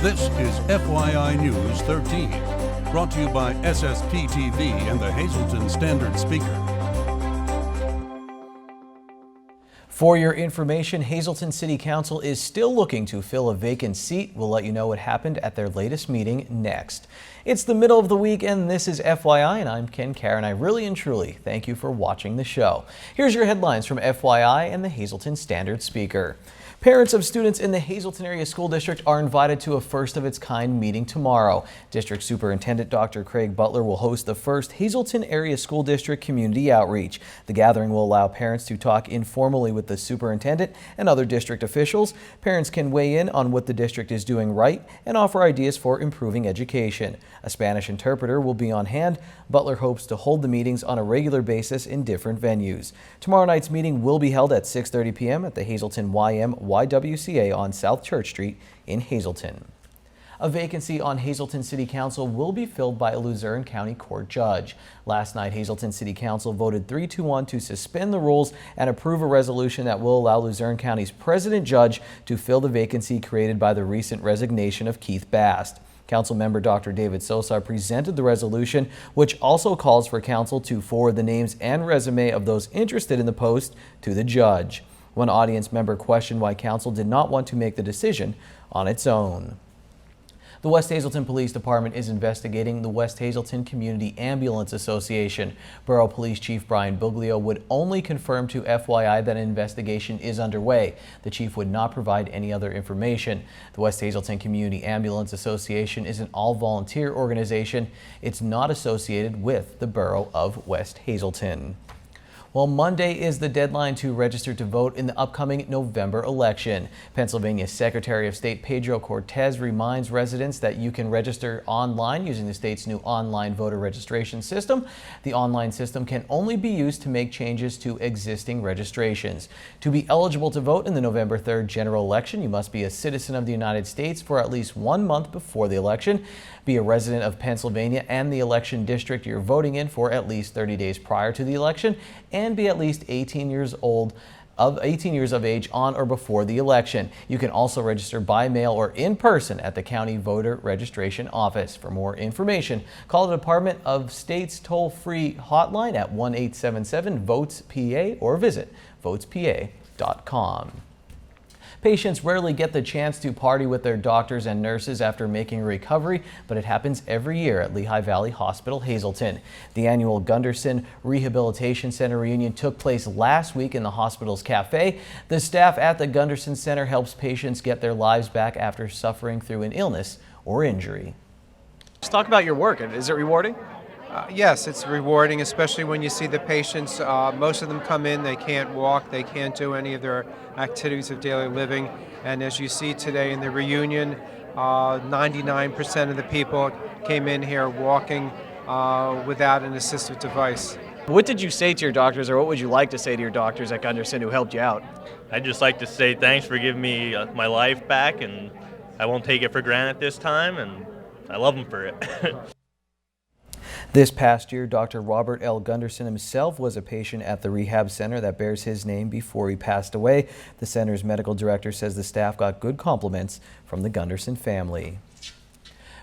This is FYI News 13, brought to you by SSPTV and the Hazleton Standard Speaker. For your information, Hazleton City Council is still looking to fill a vacant seat. We'll let you know what happened at their latest meeting next. It's the middle of the week and this is FYI, and I'm Ken Karen. I really and truly thank you for watching the show. Here's your headlines from FYI and the Hazleton Standard Speaker. Parents of students in the Hazleton Area School District are invited to a first-of-its-kind meeting tomorrow. District Superintendent Dr. Craig Butler will host the first Hazleton Area School District Community Outreach. The gathering will allow parents to talk informally with the superintendent and other district officials. Parents can weigh in on what the district is doing right and offer ideas for improving education. A Spanish interpreter will be on hand. Butler hopes to hold the meetings on a regular basis in different venues. Tomorrow night's meeting will be held at 6:30 p.m. at the Hazleton YMCA on South Church Street in Hazleton. A vacancy on Hazleton City Council will be filled by a Luzerne County Court judge. Last night, Hazleton City Council voted 3-1 to suspend the rules and approve a resolution that will allow Luzerne County's president judge to fill the vacancy created by the recent resignation of Keith Bast. Council member Dr. David Sosa presented the resolution, which also calls for council to forward the names and resume of those interested in the post to the judge. One audience member questioned why council did not want to make the decision on its own. The West Hazleton Police Department is investigating the West Hazleton Community Ambulance Association. Borough Police Chief Brian Buglio would only confirm to FYI that an investigation is underway. The chief would not provide any other information. The West Hazleton Community Ambulance Association is an all-volunteer organization. It's not associated with the Borough of West Hazleton. Well, Monday is the deadline to register to vote in the upcoming November election. Pennsylvania Secretary of State Pedro Cortez reminds residents that you can register online using the state's new online voter registration system. The online system can only be used to make changes to existing registrations. To be eligible to vote in the November 3rd general election, you must be a citizen of the United States for at least 1 month before the election, be a resident of Pennsylvania and the election district you're voting in for at least 30 days prior to the election, and be at least 18 years of age on or before the election. You can also register by mail or in person at the county voter registration office. For more information, call the Department of State's toll-free hotline at 1-877-VOTES-PA or visit votespa.com. Patients rarely get the chance to party with their doctors and nurses after making a recovery, but it happens every year at Lehigh Valley Hospital, Hazleton. The annual Gunderson Rehabilitation Center reunion took place last week in the hospital's cafe. The staff at the Gunderson Center helps patients get their lives back after suffering through an illness or injury. Let's talk about your work. Is it rewarding? Yes, it's rewarding, especially when you see the patients. Most of them come in, they can't walk, they can't do any of their activities of daily living. And as you see today in the reunion, 99% of the people came in here walking without an assistive device. What did you say to your doctors, or what would you like to say to your doctors at Gunderson who helped you out? I'd just like to say thanks for giving me my life back, and I won't take it for granted this time, and I love them for it. This past year, Dr. Robert L. Gunderson himself was a patient at the rehab center that bears his name before he passed away. The center's medical director says the staff got good compliments from the Gunderson family.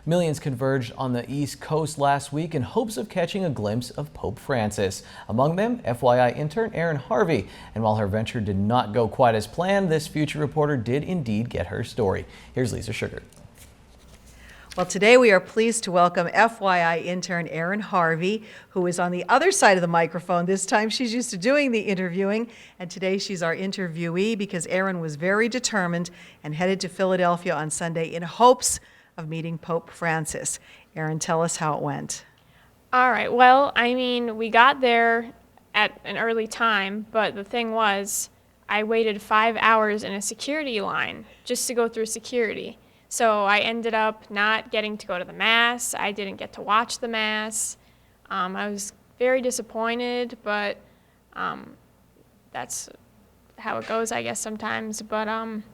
Millions converged on the East Coast last week in hopes of catching a glimpse of Pope Francis. Among them, FYI intern Erin Harvey. And while her venture did not go quite as planned, this future reporter did indeed get her story. Here's Lisa Sugar. Well, today we are pleased to welcome FYI intern Erin Harvey, who is on the other side of the microphone. This time she's used to doing the interviewing, and today she's our interviewee because Erin was very determined and headed to Philadelphia on Sunday in hopes of meeting Pope Francis. Erin, tell us how it went. All right, well, I mean, we got there at an early time, but the thing was, I waited 5 hours in a security line just to go through security. So I ended up not getting to go to the Mass. I didn't get to watch the Mass. I was very disappointed, but that's how it goes, I guess, sometimes. But on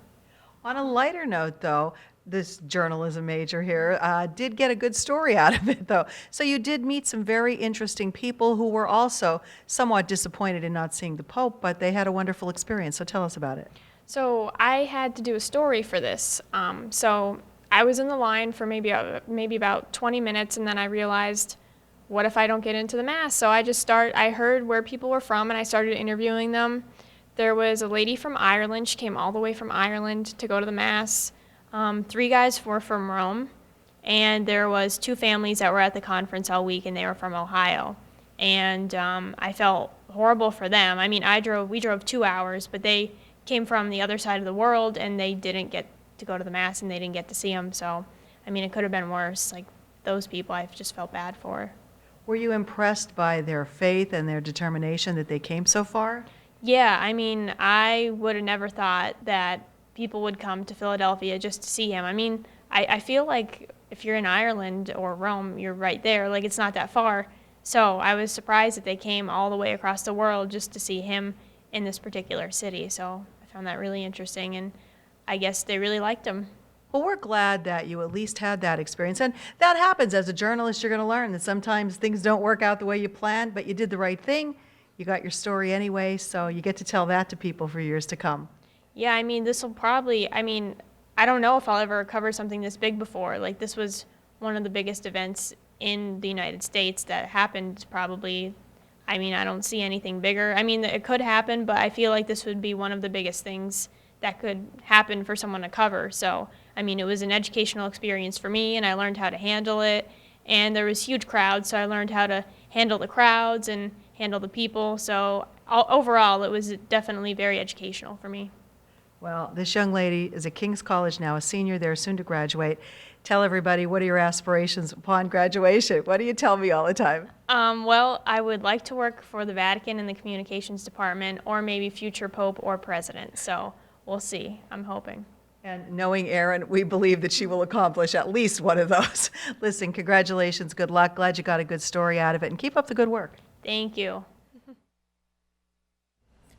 a lighter note, though, this journalism major here did get a good story out of it, though. So you did meet some very interesting people who were also somewhat disappointed in not seeing the Pope, but they had a wonderful experience. So tell us about it. So I had to do a story for this. So I was in the line for maybe about 20 minutes, and then I realized, what if I don't get into the mass? So I heard where people were from, and I started interviewing them. There was a lady from Ireland. She came all the way from Ireland to go to the mass. 3 guys were from Rome, and there was 2 families that were at the conference all week, and they were from Ohio. And I felt horrible for them. I mean, we drove 2 hours, but they came from the other side of the world, and they didn't get to go to the mass, and they didn't get to see them. So, I mean, it could have been worse. Like, those people I just felt bad for. Were you impressed by their faith and their determination that they came so far? Yeah, I mean, I would have never thought that people would come to Philadelphia just to see him. I mean, I feel like if you're in Ireland or Rome, you're right there. Like, it's not that far. So I was surprised that they came all the way across the world just to see him in this particular city. So I found that really interesting, and I guess they really liked him. Well, we're glad that you at least had that experience. And that happens. As a journalist, you're going to learn that sometimes things don't work out the way you planned, but you did the right thing. You got your story anyway, so you get to tell that to people for years to come. Yeah, I mean, this will probably, I mean, I don't know if I'll ever cover something this big before. Like, this was one of the biggest events in the United States that happened probably. I mean, I don't see anything bigger. I mean, it could happen, but I feel like this would be one of the biggest things that could happen for someone to cover. So, I mean, it was an educational experience for me, and I learned how to handle it. And there was huge crowds, so I learned how to handle the crowds and handle the people. So overall, it was definitely very educational for me. Well, this young lady is at King's College now, a senior there, soon to graduate. Tell everybody, what are your aspirations upon graduation? What do you tell me all the time? Well, I would like to work for the Vatican in the communications department, or maybe future pope or president. So we'll see. I'm hoping. And knowing Erin, we believe that she will accomplish at least one of those. Listen, congratulations, good luck. Glad you got a good story out of it, and keep up the good work. Thank you.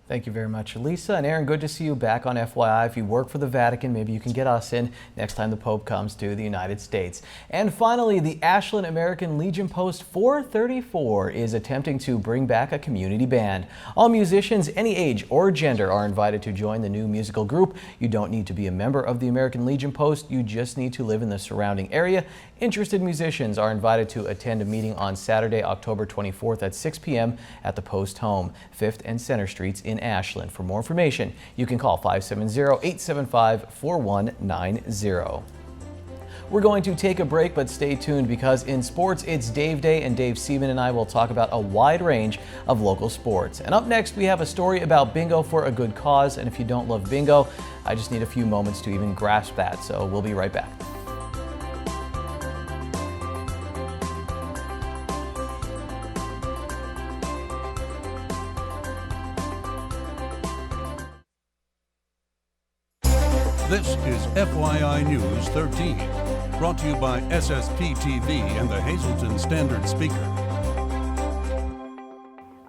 Thank you very much, Lisa. And Erin, good to see you back on FYI. If you work for the Vatican, maybe you can get us in next time the Pope comes to the United States. And finally, the Ashland American Legion Post 434 is attempting to bring back a community band. All musicians, any age or gender, are invited to join the new musical group. You don't need to be a member of the American Legion Post. You just need to live in the surrounding area. Interested musicians are invited to attend a meeting on Saturday, October 24th at 6 p.m. at the Post Home, 5th and Center Streets in Ashland. For more information, you can call 570-875-4190. We're going to take a break, but stay tuned because in sports, it's Dave Day, and Dave Seaman and I will talk about a wide range of local sports. And up next, we have a story about bingo for a good cause. And if you don't love bingo, I just need a few moments to even grasp that. So we'll be right back. This is FYI News 13, brought to you by SSPTV and the Hazleton Standard Speaker.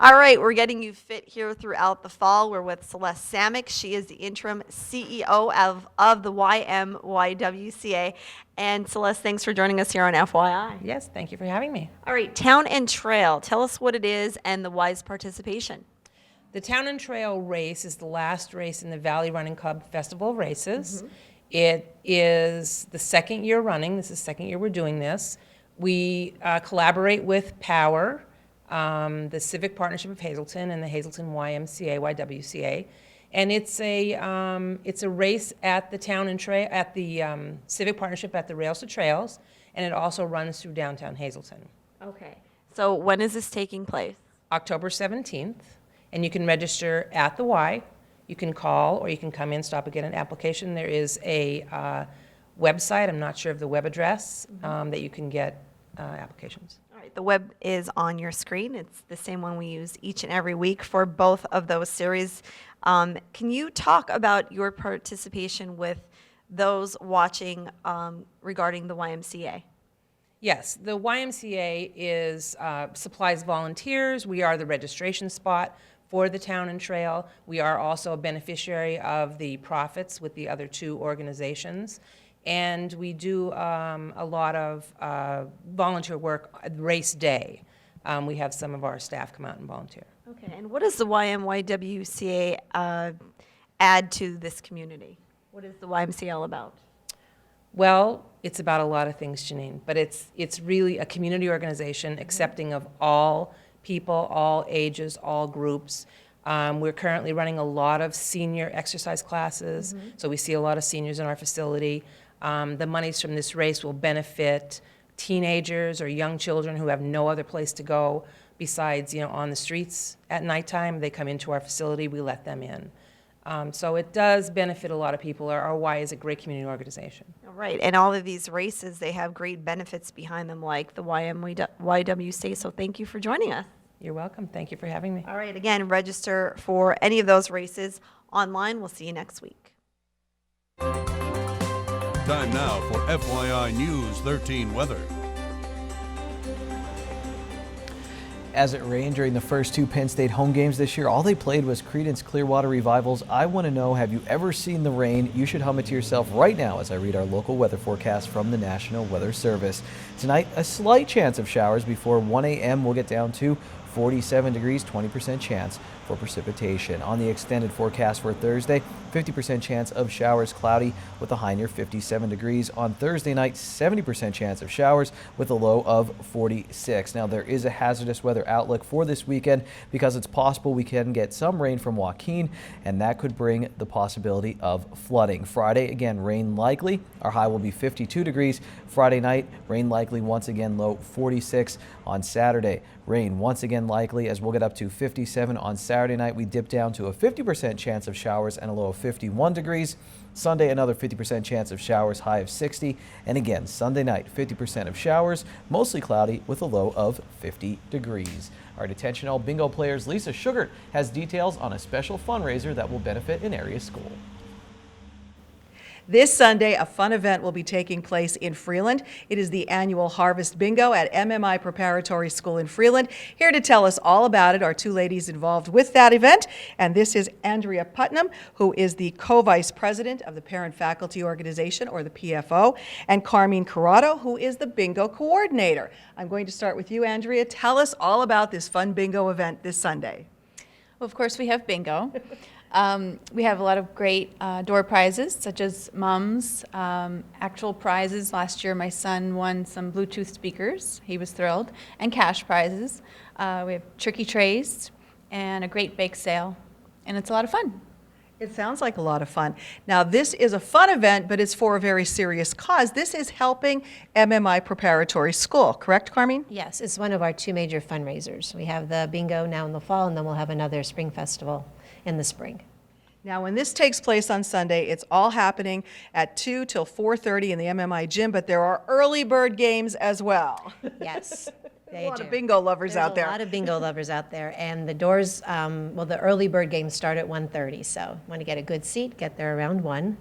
All right, we're getting you fit here throughout the fall. We're with Celeste Samick. She is the interim CEO of the YMYWCA. And Celeste, thanks for joining us here on FYI. Yes, thank you for having me. All right, Town and Trail. Tell us what it is and the Y's participation. The Town and Trail race is the last race in the Valley Running Club Festival of Races. It is the second year running. This is the second year we're doing this. We collaborate with POWER, the Civic Partnership of Hazleton, and the Hazleton YMCA, and it's a race at the Town and Trail, at the Civic Partnership at the Rails to Trails, and it also runs through downtown Hazleton. Okay. So when is this taking place? October 17th. And you can register at the Y. You can call, or you can come in, stop and get an application. There is a website, I'm not sure of the web address, that you can get applications. All right, the web is on your screen. It's the same one we use each and every week for both of those series. Can you talk about your participation with those watching regarding the YMCA? Yes, the YMCA supplies volunteers. We are the registration spot for the Town and Trail. We are also a beneficiary of the profits with the other 2 organizations. And we do a lot of volunteer work race day. We have some of our staff come out and volunteer. Okay, and what does the YMYWCA add to this community? What is the YMCA all about? Well, it's about a lot of things, Janine, but it's really a community organization accepting of all people, all ages, all groups. We're currently running a lot of senior exercise classes, so we see a lot of seniors in our facility. The monies from this race will benefit teenagers or young children who have no other place to go besides, on the streets at nighttime. They come into our facility, we let them in. So it does benefit a lot of people. Our Y is a great community organization. Right, and all of these races, they have great benefits behind them, like the YWCA, so thank you for joining us. You're welcome. Thank you for having me. All right, again, register for any of those races online. We'll see you next week. Time now for FYI News 13 weather. As it rained during the first 2 Penn State home games this year, all they played was Creedence Clearwater Revival's I Want to Know, Have You Ever Seen the Rain? You should hum it to yourself right now as I read our local weather forecast from the National Weather Service. Tonight, a slight chance of showers before 1 a.m. We'll get down to 47 degrees, 20% chance for precipitation. On the extended forecast for Thursday, 50% chance of showers, cloudy with a high near 57 degrees. On Thursday night, 70% chance of showers with a low of 46. Now, there is a hazardous weather outlook for this weekend because it's possible we can get some rain from Joaquin, and that could bring the possibility of flooding. Friday, again, rain likely. Our high will be 52 degrees. Friday night, rain likely once again, low 46. On Saturday, rain once again likely as we'll get up to 57. On Saturday night, we dip down to a 50% chance of showers and a low of 51 degrees. Sunday, another 50% chance of showers, high of 60. And again, Sunday night, 50% of showers, mostly cloudy with a low of 50 degrees. All right, attention all bingo players. Lisa Sugart has details on a special fundraiser that will benefit an area school. This Sunday, a fun event will be taking place in Freeland. It is the annual Harvest Bingo at MMI Preparatory School in Freeland. Here to tell us all about it are two ladies involved with that event, and this is Andrea Putnam, who is the co-vice president of the Parent Faculty Organization, or the PFO, and Carmine Corrado, who is the bingo coordinator. I'm going to start with you, Andrea. Tell us all about this fun bingo event this Sunday. Well, of course, we have bingo. We have a lot of great door prizes, such as mums, actual prizes. Last year, my son won some Bluetooth speakers. He was thrilled. And cash prizes. We have turkey trays and a great bake sale. And it's a lot of fun. It sounds like a lot of fun. Now, this is a fun event, but it's for a very serious cause. This is helping MMI Preparatory School, correct, Carmine? Yes, it's one of our two major fundraisers. We have the bingo now in the fall, and then we'll have another spring festival in the spring. Now, when this takes place on Sunday, it's all happening at 2 till 4:30 in the MMI gym, but there are early bird games as well. Yes. A lot of bingo lovers out there. There's a lot of bingo lovers out there, and the doors, well, the early bird games start at 1:30, so want to get a good seat, get there around 1.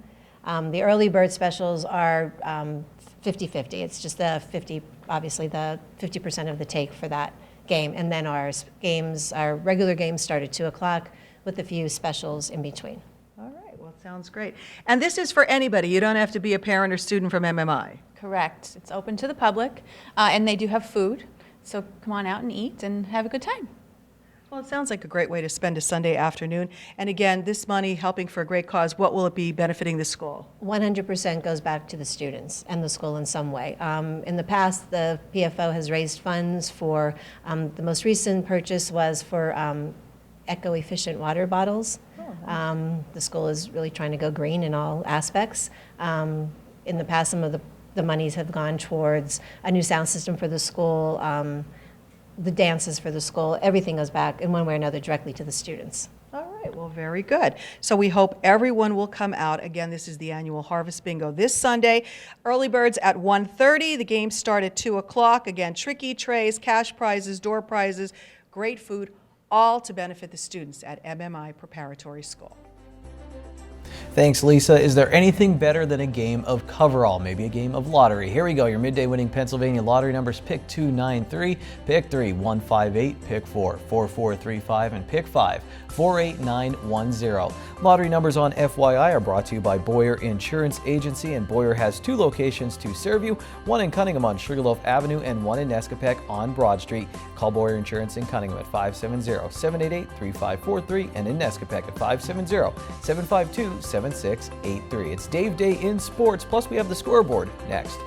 The early bird specials are 50-50. It's just the 50, obviously the 50% of the take for that game, and then our regular games start at 2 o'clock with a few specials in between. All right, well, sounds great. And this is for anybody. You don't have to be a parent or student from MMI. Correct. It's open to the public, and they do have food. So come on out and eat and have a good time. Well, it sounds like a great way to spend a Sunday afternoon. And again, this money helping for a great cause, what will it be benefiting the school? 100% goes back to the students and the school in some way. In the past, the PFO has raised funds for, the most recent purchase was for eco-efficient water bottles. The school is really trying to go green in all aspects. In the past, some of the monies have gone towards a new sound system for the school, the dances for the school. Everything goes back in one way or another directly to the students. All right, well, very good. So we hope everyone will come out. Again, this is the annual Harvest Bingo this Sunday. Early birds at 1:30. The games start at 2 o'clock. Again, tricky trays, cash prizes, door prizes, great food, all to benefit the students at MMI Preparatory School. Thanks, Lisa. Is there anything better than a game of coverall? Maybe a game of lottery. Here we go. Your midday winning Pennsylvania lottery numbers: pick 293, pick 3 158, pick 4 4435, and pick 5 48910. Lottery numbers on FYI are brought to you by Boyer Insurance Agency, and Boyer has 2 locations to serve you, one in Cunningham on Sugarloaf Avenue and one in Nescapec on Broad Street. Call Boyer Insurance in Cunningham at 570-788-3543 and in Nescapec at 570-752-7900. 7683. It's Dave Day in sports, plus we have the scoreboard next.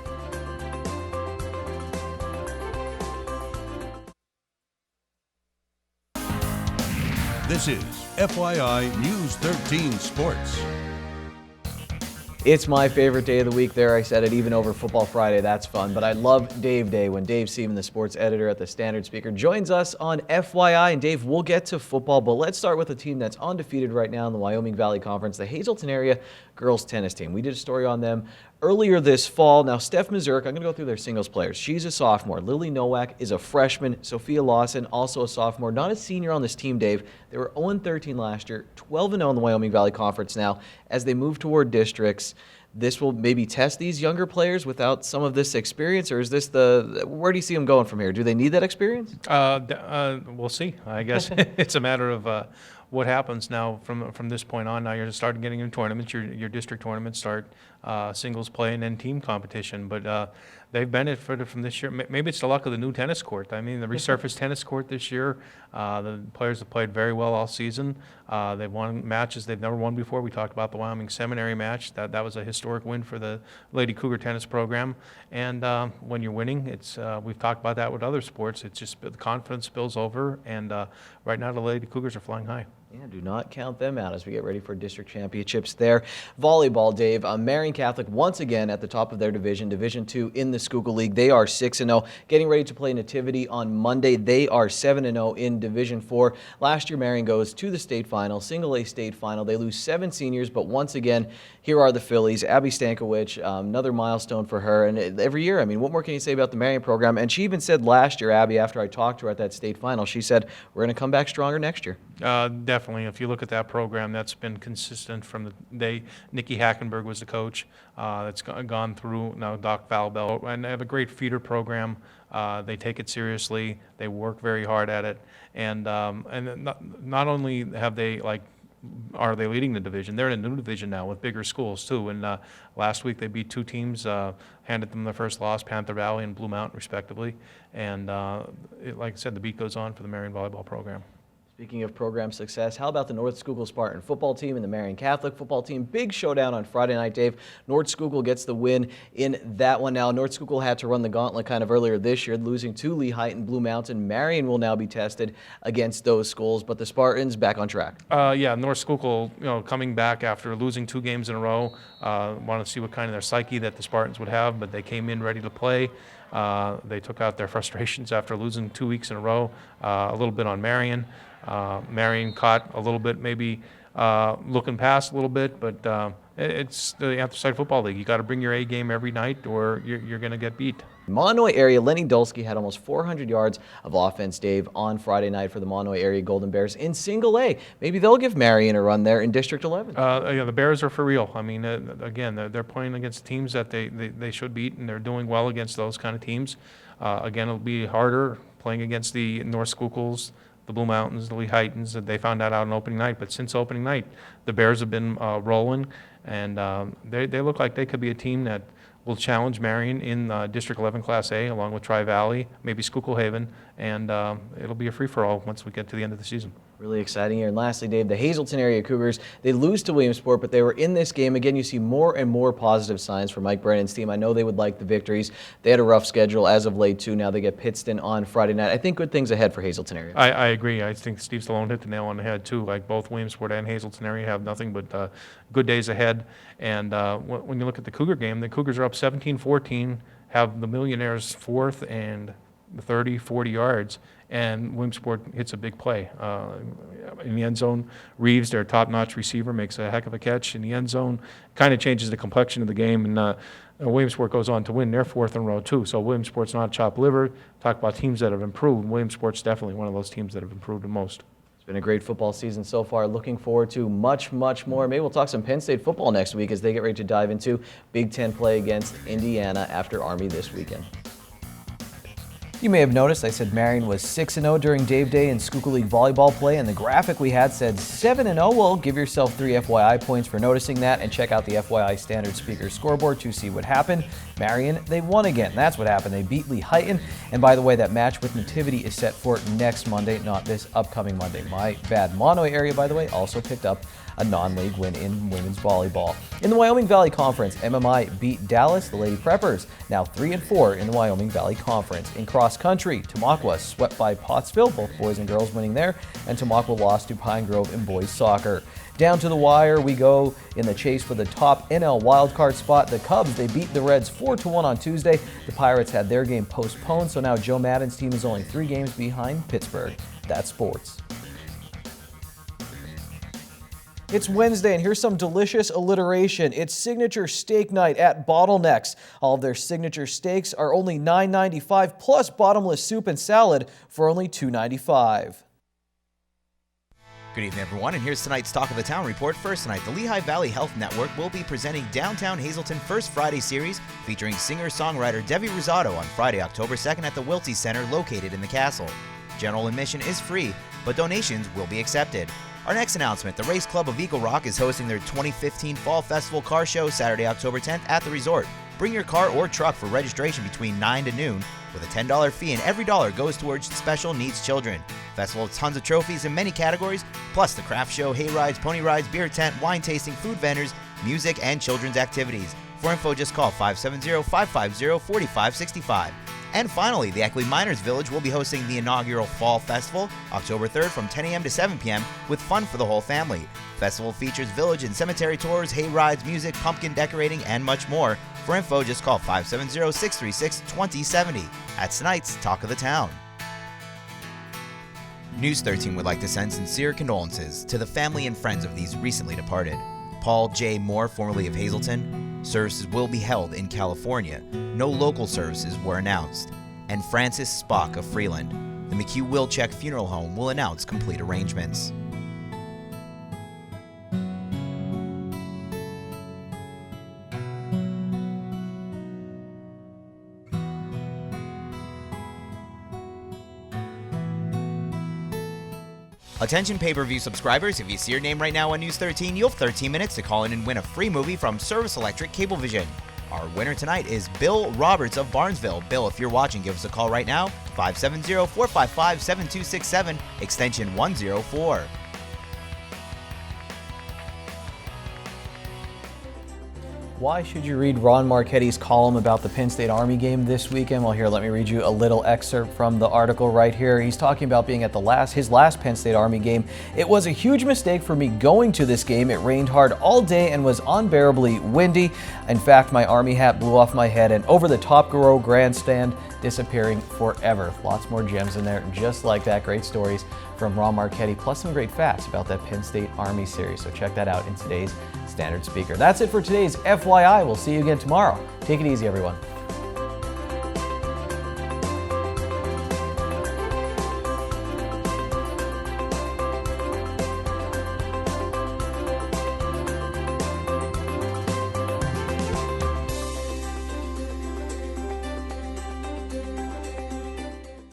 This is FYI News 13 Sports. It's my favorite day of the week there. I said it, even over Football Friday. That's fun. But I love Dave Day when Dave Seaman, the sports editor at the Standard Speaker, joins us on FYI. And Dave, we'll get to football, but let's start with a team that's undefeated right now in the Wyoming Valley Conference, the Hazelton area girls tennis team. We did a story on them earlier this fall. Now, Steph Mazurk, I'm going to go through their singles players. She's a sophomore. Lily Nowak is a freshman. Sophia Lawson, also a sophomore. Not a senior on this team, Dave. They were 0-13 last year, 12-0 in the Wyoming Valley Conference now. As they move toward districts, this will maybe test these younger players without some of this experience, or is this where do you see them going from here? Do they need that experience? We'll see. I guess it's a matter of what happens now from this point on. Now you're starting getting into tournaments. Your district tournaments start singles play and then team competition. But they've benefited from this year. Maybe it's the luck of the new tennis court. I mean, the resurfaced tennis court this year. The players have played very well all season. They've won matches they've never won before. We talked about the Wyoming Seminary match. That was a historic win for the Lady Cougar tennis program. And when you're winning, it's we've talked about that with other sports. It's just the confidence spills over. And right now the Lady Cougars are flying high. Yeah, do not count them out as we get ready for district championships there. Volleyball, Dave. Marian Catholic once again at the top of their division, Division II in the Schuylkill League. They are 6-0, getting ready to play Nativity on Monday. They are 7-0 in Division IV. Last year, Marian goes to the state final, single A state final. They lose 7 seniors, but once again, here are the Phillies. Abby Stankiewicz, another milestone for her. And every year, I mean, what more can you say about the Marian program? And she even said last year, Abby, after I talked to her at that state final, she said, we're going to come back stronger next year. Definitely. If you look at that program, that's been consistent from the day Nikki Hackenberg was the coach. That's gone through now Doc Valbell, and they have a great feeder program. They take it seriously. They work very hard at it, and not only have they are they leading the division, they're in a new division now with bigger schools too. And last week they beat 2 teams, handed them their first loss, Panther Valley and Blue Mountain respectively. And like I said, the beat goes on for the Marian volleyball program. Speaking of program success, how about the North Schuylkill Spartan football team and the Marian Catholic football team? Big showdown on Friday night, Dave. North Schuylkill gets the win in that one. Now, North Schuylkill had to run the gauntlet kind of earlier this year, losing to Lehigh and Blue Mountain. Marian will now be tested against those schools, but the Spartans back on track. Yeah, North Schuylkill, coming back after losing 2 games in a row. Want to see what kind of their psyche that the Spartans would have, but they came in ready to play. They took out their frustrations after losing 2 weeks in a row, a little bit on Marian. Marian caught a little bit, maybe looking past a little bit, but it's the Anthracite Football League. You got to bring your A game every night, or you're going to get beat. Monoy area, Lenny Dulski had almost 400 yards of offense, Dave, on Friday night for the Monoy area Golden Bears in single A. Maybe they'll give Marian a run there in District 11. The Bears are for real. I mean, again, they're playing against teams that they should beat, and they're doing well against those kind of teams. Again, it'll be harder playing against the North Schuylkills, the Blue Mountains, the Lehighton's, that they found that out on opening night. But since opening night, the Bears have been rolling, and they look like they could be a team that will challenge Marian in District 11 Class A, along with Tri-Valley, maybe Schuylkill Haven, and it'll be a free-for-all once we get to the end of the season. Really exciting here. And lastly, Dave, the Hazelton area Cougars, they lose to Williamsport, but they were in this game. Again, you see more and more positive signs for Mike Brennan's team. I know they would like the victories. They had a rough schedule as of late, too. Now they get Pittston on Friday night. I think good things ahead for Hazelton area. I agree. I think Steve Stallone hit the nail on the head, too. Like both Williamsport and Hazelton area have nothing but good days ahead. And when you look at the Cougar game, the Cougars are up 17-14, have the Millionaires 4th and 30, 40 yards, and Williamsport hits a big play. In the end zone, Reeves, their top-notch receiver, makes a heck of a catch in the end zone. Kind of changes the complexion of the game, and Williamsport goes on to win their 4th in a row, too. So Williamsport's not chopped liver. Talk about teams that have improved. Williamsport's definitely one of those teams that have improved the most. It's been a great football season so far. Looking forward to much, much more. Maybe we'll talk some Penn State football next week as they get ready to dive into Big Ten play against Indiana after Army this weekend. You may have noticed I said Marian was 6-0 during Dave Day in Schuylkill League volleyball play, and the graphic we had said 7-0. Well, give yourself 3 FYI points for noticing that, and check out the FYI Standard Speaker scoreboard to see what happened. Marian, they won again. That's what happened. They beat Lehighton, and by the way, that match with Nativity is set for next Monday, not this upcoming Monday. My bad. Monoy area, by the way, also picked up a non-league win in women's volleyball. In the Wyoming Valley Conference, MMI beat Dallas. The Lady Preppers now 3-4 in the Wyoming Valley Conference. In cross country, Tamaqua swept by Pottsville, both boys and girls winning there, and Tamaqua lost to Pine Grove in boys soccer. Down to the wire we go in the chase for the top NL wildcard spot. The Cubs, they beat the Reds 4-1 on Tuesday. The Pirates had their game postponed, so now Joe Maddon's team is only 3 games behind Pittsburgh. That's sports. It's Wednesday, and here's some delicious alliteration. It's signature steak night at Bottlenecks. All of their signature steaks are only $9.95 plus bottomless soup and salad for only $2.95. Good evening, everyone, and here's tonight's Talk of the Town report. First tonight, the Lehigh Valley Health Network will be presenting Downtown Hazleton First Friday series featuring singer-songwriter Debbie Rosado on Friday, October 2nd at the Wiltsey Center located in the castle. General admission is free, but donations will be accepted. Our next announcement, the Race Club of Eagle Rock is hosting their 2015 Fall Festival Car Show Saturday, October 10th at the resort. Bring your car or truck for registration between 9 to noon with a $10 fee, and every dollar goes towards special needs children. Festival has tons of trophies in many categories, plus the craft show, hay rides, pony rides, beer tent, wine tasting, food vendors, music, and children's activities. For info, just call 570-550-4565. And finally, the Eckley Miners Village will be hosting the inaugural Fall Festival October 3rd from 10 a.m. to 7 p.m. with fun for the whole family. Festival features village and cemetery tours, hay rides, music, pumpkin decorating, and much more. For info, just call 570-636-2070. That's tonight's Talk of the Town. News 13 would like to send sincere condolences to the family and friends of these recently departed. Paul J. Moore, formerly of Hazleton. Services will be held in California. No local services were announced. And Francis Spock of Freeland. The McHugh Wilczek Funeral Home will announce complete arrangements. Attention pay-per-view subscribers, if you see your name right now on News 13, you'll have 13 minutes to call in and win a free movie from Service Electric Cablevision. Our winner tonight is Bill Roberts of Barnesville. Bill, if you're watching, give us a call right now, 570-455-7267, extension 104. Why should you read Ron Marchetti's column about the Penn State Army game this weekend? Well, here, let me read you a little excerpt from the article right here. He's talking about being at his last Penn State Army game. It was a huge mistake for me going to this game. It rained hard all day and was unbearably windy. In fact, my Army hat blew off my head and over the top row grandstand, disappearing forever. Lots more gems in there, just like that. Great stories from Ron Marchetti, plus some great facts about that Penn State Army series. So check that out in today's Standard Speaker. That's it for today's FYI. We'll see you again tomorrow. Take it easy, everyone.